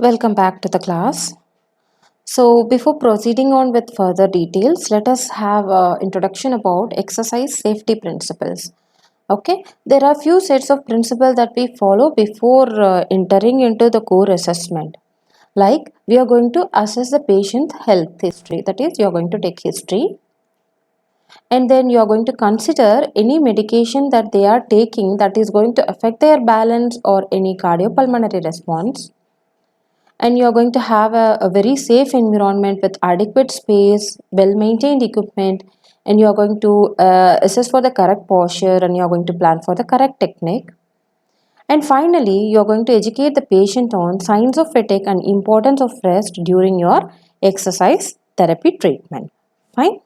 Welcome back to the class. So before proceeding on with further details, let us have an introduction about exercise safety principles. Okay, there are few sets of principles that we follow before entering into the core assessment. Like we are going to assess the patient health history, that is you are going to take history, and then you are going to consider any medication that they are taking that is going to affect their balance or any cardiopulmonary response, and you are going to have a very safe environment with adequate space, well maintained equipment, and you are going to assess for the correct posture, and you are going to plan for the correct technique. And finally, you are going to educate the patient on signs of fatigue and importance of rest during your exercise therapy treatment. Fine.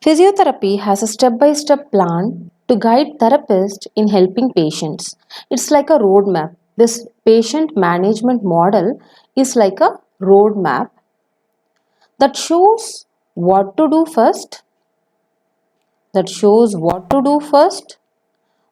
Physiotherapy has a step-by-step plan to guide therapists in helping patients. It's like a roadmap. This patient management model is like a roadmap that shows what to do first,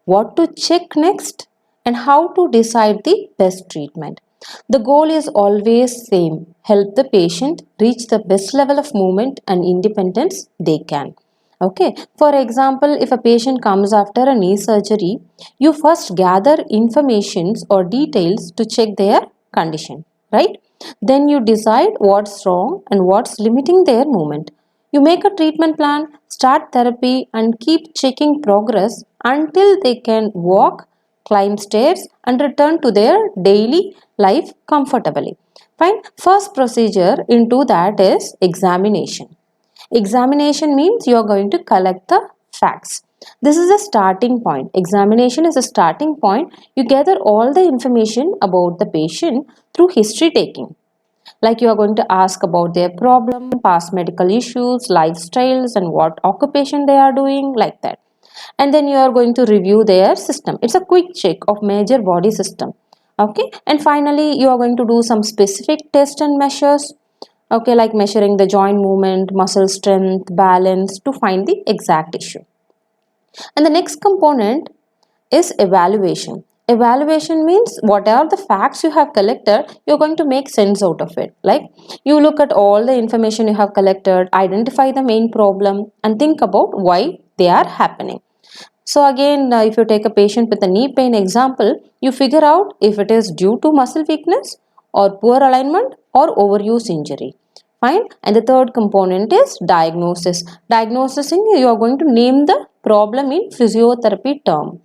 what to check next, and how to decide the best treatment. The goal is always same: help the patient reach the best level of movement and independence they can. Okay, for example, if a patient comes after a knee surgery, you first gather informations or details to check their condition, right? Then you decide what's wrong and what's limiting their movement. You make a treatment plan, start therapy, and keep checking progress until they can walk, climb stairs, and return to their daily life comfortably. Fine. First procedure into that is examination. Examination means you are going to collect the facts. This is a starting point. Examination is a starting point. You gather all the information about the patient through history taking. Like you are going to ask about their problem, past medical issues, lifestyles, and what occupation they are doing, like that. And then you are going to review their system. It's a quick check of major body system. Okay, and finally you are going to do some specific tests and measures. Okay, like measuring the joint movement, muscle strength, balance to find the exact issue. And the next component is evaluation. Evaluation means whatever the facts you have collected, you're going to make sense out of it. Like you look at all the information you have collected, identify the main problem, and think about why they are happening. So again, if you take a patient with a knee pain example, you figure out if it is due to muscle weakness or poor alignment or overuse injury. Fine. And the third component is diagnosis. Diagnosing, you are going to name the problem in physiotherapy term.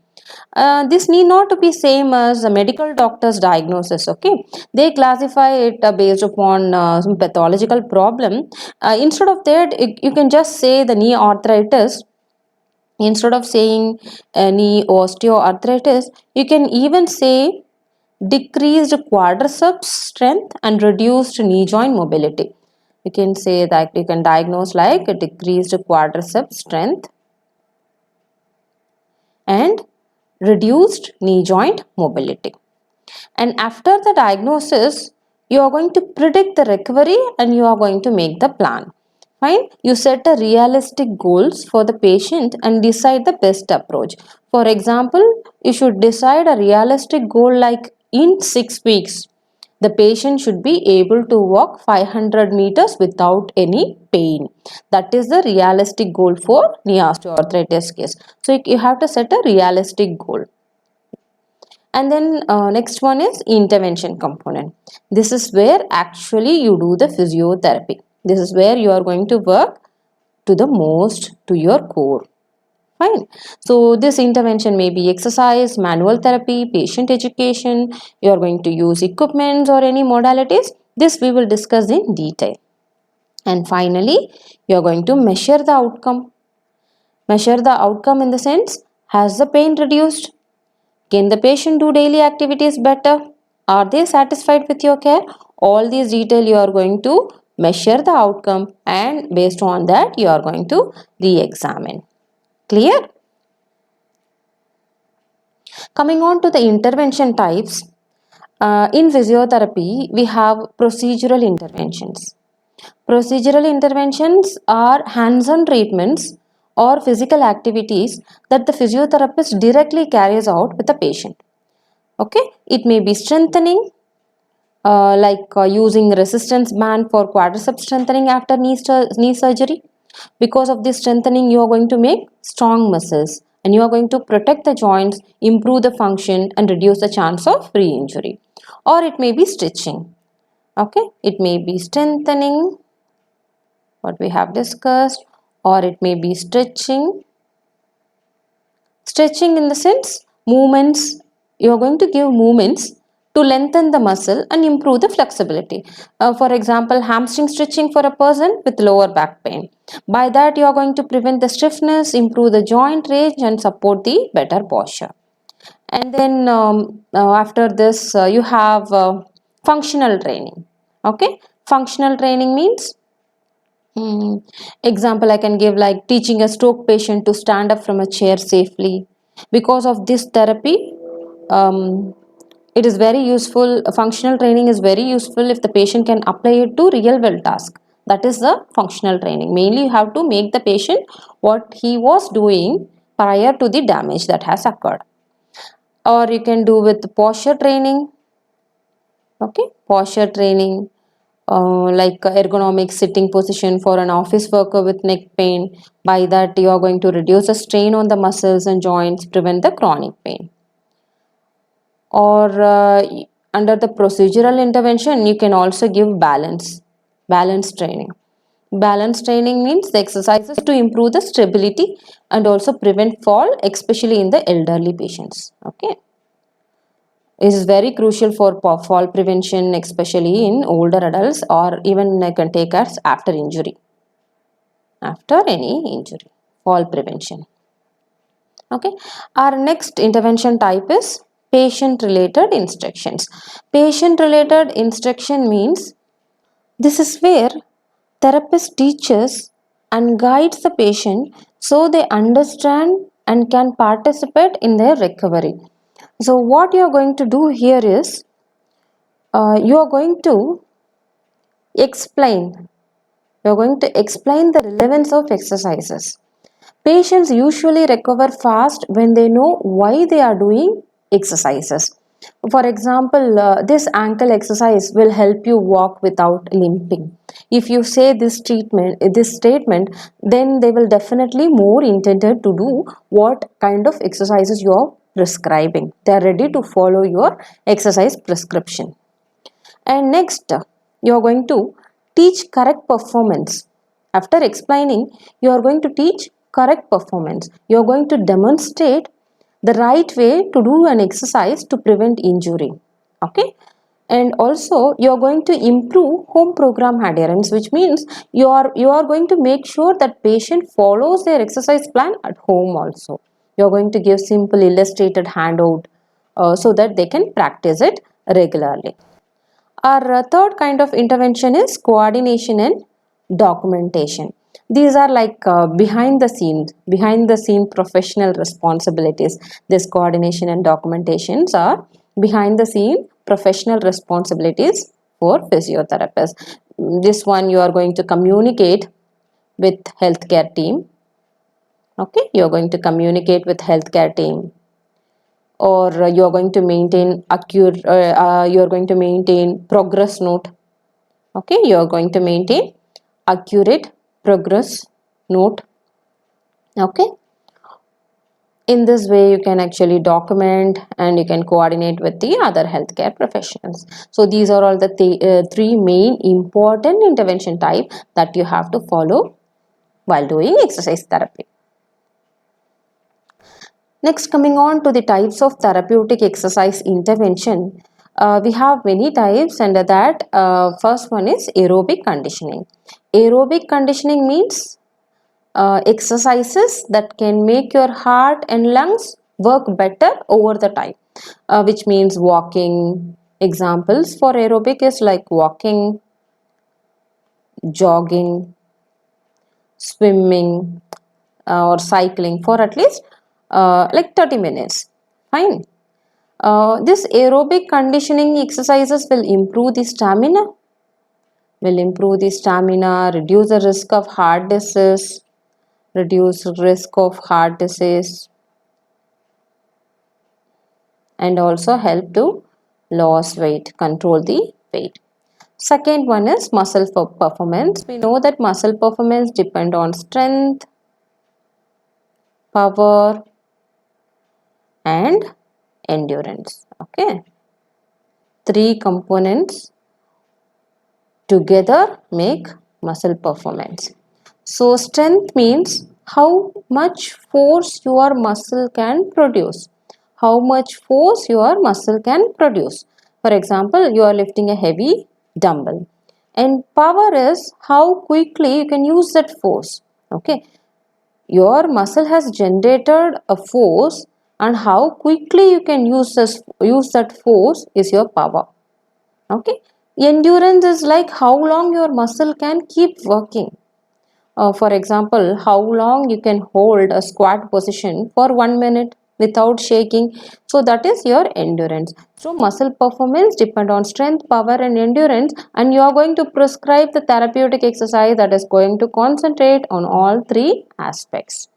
This need not to be same as a medical doctor's diagnosis. Okay, they classify it based upon some pathological problem. Instead of that, you can just say the knee arthritis. Instead of saying knee osteoarthritis, you can even say decreased quadriceps strength and reduced knee joint mobility. You can say that you can diagnose like a decreased quadriceps strength and reduced knee joint mobility. And after the diagnosis, you are going to predict the recovery and you are going to make the plan. Fine. You set a realistic goals for the patient and decide the best approach. For example, you should decide a realistic goal like in 6 weeks. The patient should be able to walk 500 meters without any pain. That is the realistic goal for knee osteoarthritis case. So you have to set a realistic goal. And then next one is intervention component. This is where actually you do the physiotherapy. This is where you are going to work to the most to your core. Fine. So this intervention may be exercise, manual therapy, patient education. You are going to use equipments or any modalities. This we will discuss in detail. And finally, you are going to measure the outcome. Measure the outcome in the sense, has the pain reduced? Can the patient do daily activities better? Are they satisfied with your care? All these details you are going to measure the outcome, and based on that you are going to re-examine. Clear? Coming on to the intervention types, in physiotherapy we have procedural interventions. Procedural interventions are hands-on treatments or physical activities that the physiotherapist directly carries out with the patient. Okay, it may be strengthening, using resistance band for quadricep strengthening after knee surgery. Because of this strengthening, you are going to make strong muscles and you are going to protect the joints, improve the function and reduce the chance of re-injury. Or it may be stretching. Okay, it may be strengthening, what we have discussed, or it may be stretching. Stretching in the sense movements, you are going to give movements to lengthen the muscle and improve the flexibility. For example, hamstring stretching for a person with lower back pain. By that, you are going to prevent the stiffness, improve the joint range, and support the better posture. And then after this, you have functional training. Okay, functional training means example I can give like teaching a stroke patient to stand up from a chair safely. Because of this therapy, it is very useful. Functional training is very useful if the patient can apply it to real world task. That is the functional training. Mainly you have to make the patient what he was doing prior to the damage that has occurred. Or you can do with posture training. Okay, posture training, like ergonomic sitting position for an office worker with neck pain. By that, you are going to reduce the strain on the muscles and joints, prevent the chronic pain. Or under the procedural intervention, you can also give balance training. Balance training means the exercises to improve the stability and also prevent fall, especially in the elderly patients. Okay, is very crucial for fall prevention, especially in older adults, or even can take us after injury, after any injury, fall prevention. Okay, our next intervention type is patient related instructions. Patient related instruction means this is where therapist teaches and guides the patient so they understand and can participate in their recovery. So what you are going to do here is you are going to explain. You are going to explain the relevance of exercises. Patients usually recover fast when they know why they are doing exercises. For example, this ankle exercise will help you walk without limping. If you say this statement, then they will definitely more intended to do what kind of exercises you are prescribing. They are ready to follow your exercise prescription. And next, you are going to teach correct performance. After explaining, you are going to teach correct performance. You are going to demonstrate the right way to do an exercise to prevent injury. Okay. And also you are going to improve home program adherence, which means you are going to make sure that patient follows their exercise plan at home also. You are going to give simple illustrated handout so that they can practice it regularly. Our third kind of intervention is coordination and documentation. These are like behind the scene professional responsibilities. This coordination and documentations are behind the scene professional responsibilities for physiotherapists. This one you are going to communicate with healthcare team. Okay, you are going to communicate with healthcare team, or you are going to maintain you are going to maintain progress note. Okay, you are going to maintain accurate progress note. Okay, in this way you can actually document and you can coordinate with the other healthcare professionals. So these are all the three main important intervention type that you have to follow while doing exercise therapy. Next, coming on to the types of therapeutic exercise intervention, we have many types. Under that, first one is aerobic conditioning. Aerobic conditioning means exercises that can make your heart and lungs work better over the time, which means walking. Examples for aerobic is like walking, jogging, swimming, or cycling for at least like 30 minutes. Fine. This aerobic conditioning exercises will improve the stamina, reduce the risk of heart disease, reduce risk of heart disease, and also help to lose weight, control the weight. Second one is muscle performance. We know that muscle performance depend on strength, power, and endurance. Okay, three components together make muscle performance. So strength means how much force your muscle can produce. How much force your muscle can produce. For example, you are lifting a heavy dumbbell. And power is how quickly you can use that force. Okay. Your muscle has generated a force, and how quickly you can use that force is your power. Okay. Endurance is like how long your muscle can keep working. For example, how long you can hold a squat position for 1 minute without shaking. So that is your endurance. So muscle performance depend on strength, power, and endurance, and you are going to prescribe the therapeutic exercise that is going to concentrate on all three aspects.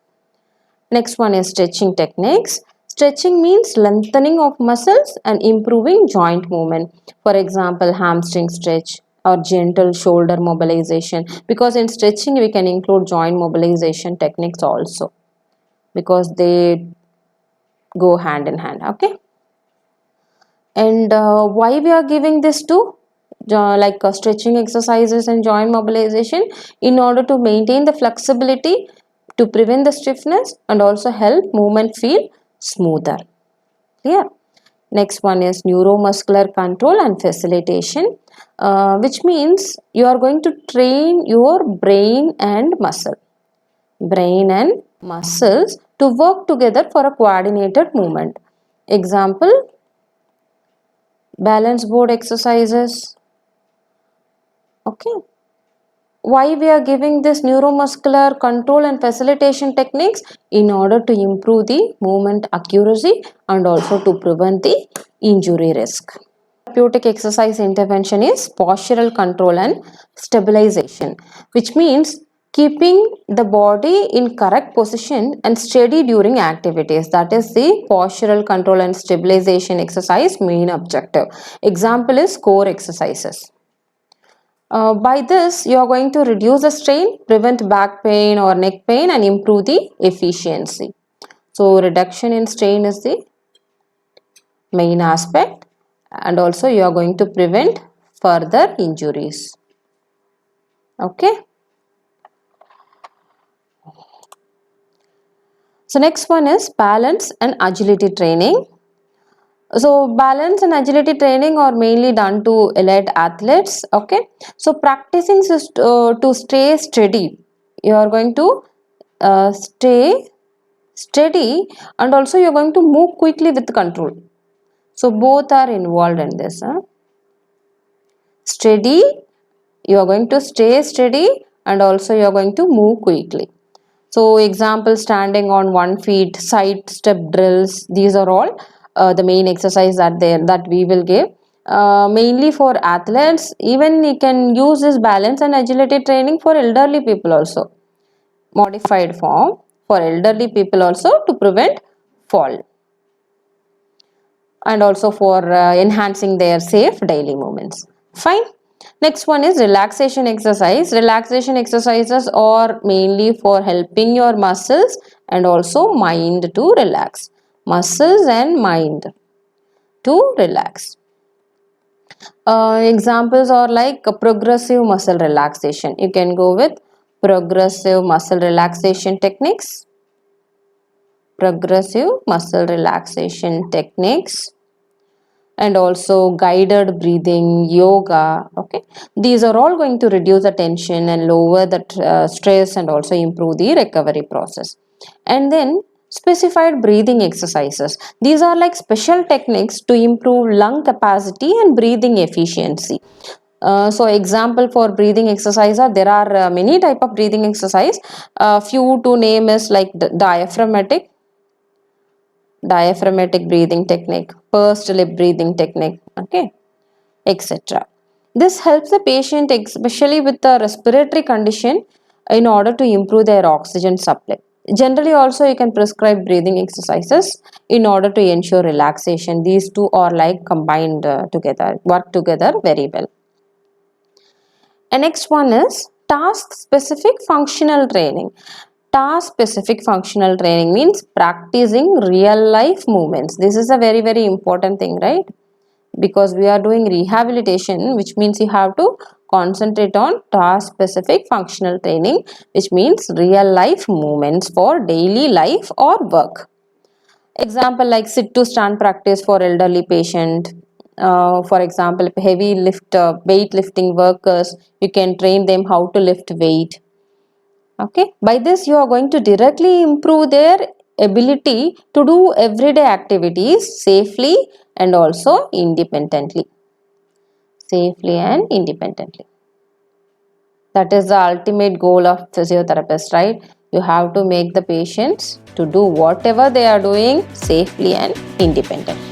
Next one is stretching techniques. Stretching means lengthening of muscles and improving joint movement. For example, hamstring stretch or gentle shoulder mobilization. Because in stretching we can include joint mobilization techniques also, because they go hand in hand. Okay. And why we are giving this to stretching exercises and joint mobilization? In order to maintain the flexibility, to prevent the stiffness, and also help movement feel smoother. Clear? Next one is neuromuscular control and facilitation, which means you are going to train your brain and muscles to work together for a coordinated movement. Example, balance board exercises. Okay. Why we are giving this neuromuscular control and facilitation techniques? In order to improve the movement accuracy and also to prevent the injury risk. Therapeutic exercise intervention is postural control and stabilization, which means keeping the body in correct position and steady during activities. That is the postural control and stabilization exercise main objective. Example is core exercises. By this, you are going to reduce the strain, prevent back pain or neck pain, and improve the efficiency. So, reduction in strain is the main aspect, and also you are going to prevent further injuries. Okay. So, next one is balance and agility training. So balance and agility training are mainly done to elite athletes. Okay. So practicing to stay steady. You are going to stay steady, and also you are going to move quickly with control. So both are involved in this. Steady, you are going to stay steady, and also you are going to move quickly. So example, standing on 1 feet, side step drills, these are all the main exercise that we will give. Mainly for athletes. Even you can use this balance and agility training for elderly people also. Modified form for elderly people also to prevent fall. And also for enhancing their safe daily movements. Fine. Next one is relaxation exercise. Relaxation exercises are mainly for helping your muscles and also mind to relax. Muscles and mind to relax. Examples are like progressive muscle relaxation. You can go with progressive muscle relaxation techniques. Progressive muscle relaxation techniques. And also guided breathing, yoga. Okay, these are all going to reduce the tension and lower the stress, and also improve the recovery process. And then specified breathing exercises, these are like special techniques to improve lung capacity and breathing efficiency. So example for breathing exercise are, there are many type of breathing exercise. Few to name is like diaphragmatic breathing technique, pursed lip breathing technique, okay, etc. This helps the patient, especially with the respiratory condition, in order to improve their oxygen supply. Generally also you can prescribe breathing exercises in order to ensure relaxation. These two are like combined together, work together very well. And next one is task specific functional training. Task specific functional training means practicing real life movements. This is a very important thing, right? Because we are doing rehabilitation, which means you have to concentrate on task specific functional training, which means real life movements for daily life or work. Example like sit to stand practice for elderly patient. For example, heavy weight lifting workers, you can train them how to lift weight. Okay, by this you are going to directly improve their ability to do everyday activities safely and also independently. Safely and independently. That is the ultimate goal of physiotherapist, right? You have to make the patients to do whatever they are doing safely and independently.